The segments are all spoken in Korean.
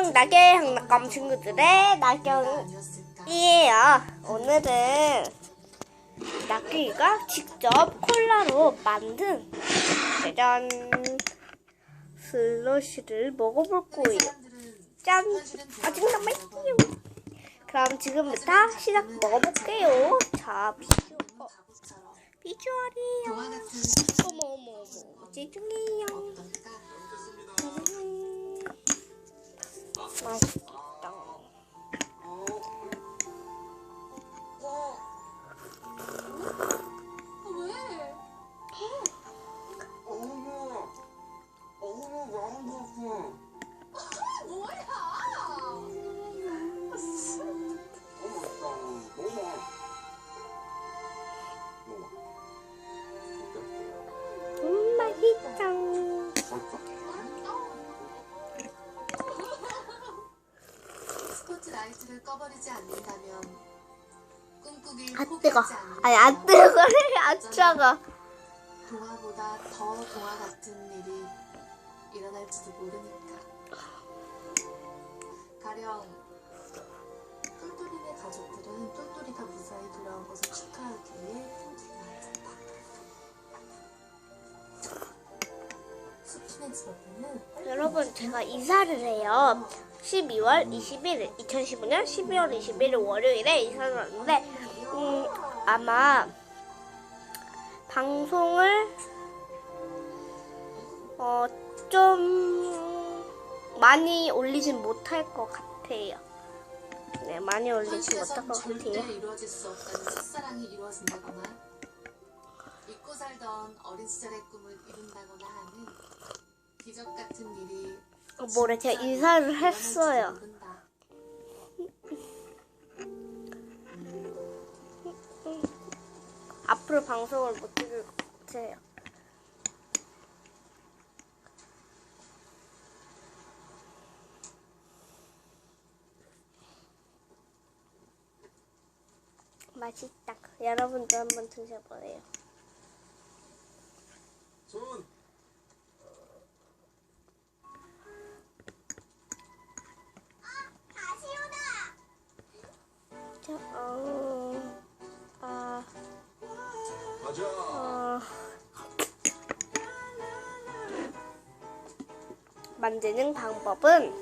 안녕, 낙의 장난감 친구들의 낙경이에요. 오늘은 낙경이가 직접 콜라로 만든 짜잔 슬러시를 먹어볼 거예요. 짠! 아직 남아있어요. 그럼 지금부터 시작 먹어볼게요. 자, 비주얼이에요. 어머, 집중해요. 맛있겠다. 라이트를 꺼버리지 않는다면 꿈꾸길 아 뜨거. 아니 안 뜨거. 안 차가. 동화보다 더 동화 같은 일이 일어날지도 모르니까. 가령 똘똘이네 가족들은 똘똘이가 무사히 돌아온 것을 축하하기 위해 폰지를 만졌다. 수피네 집 앞에는 여러분 제가 이사를 해요. 12월 21일 2015년 12월 21일 월요일에 이사를 왔는데 아마 방송을 좀 많이 올리진 못할 것 같아요. 네, 많이 올리진 못할 것 같아요. 절대 이루어질 수 없다는 첫사랑이 이루어진다거나 잊고 살던 어린 시절의 꿈을 이룬다거나 하는 기적 같은 일이 뭐래 제가 이사를 했어요. 앞으로 방송을 못 찍을 것 같아요. 맛있다. 여러분도 한번 드셔보세요. 손. 가자. 만드는 방법은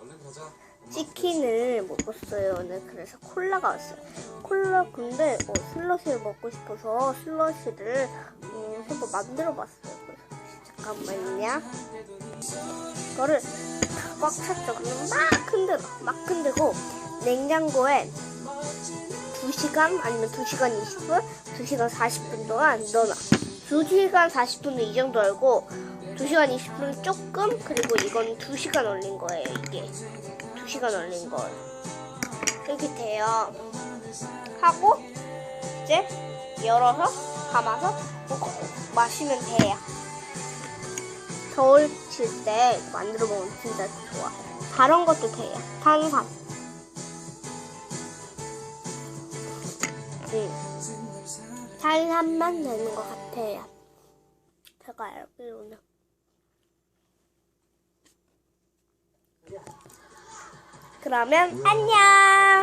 얼른 가자. 치킨을 먹었어요 오늘. 그래서 콜라가 왔어요. 콜라 근데 슬러시를 먹고 싶어서 슬러시를 한번 만들어봤어요. 그래서 잠깐만요. 이거를 꽉 찼죠. 그럼 막 흔들고 냉장고에 2시간 아니면 2시간 20분, 2시간 40분 동안 넣어놔. 2시간 40분은 이 정도 알고 2시간 20분은 조금, 그리고 이건 2시간 얼린 거예요. 이게 2시간 얼린 거예요. 이렇게 돼요. 하고 이제 열어서 담아서 마시면 돼요. 겨울 칠 때 만들어 먹으면 진짜 좋아. 다른 것도 돼요. 탄산. 탄산만 되는 것 같아요. 제가 알기로는. 그러면 안녕.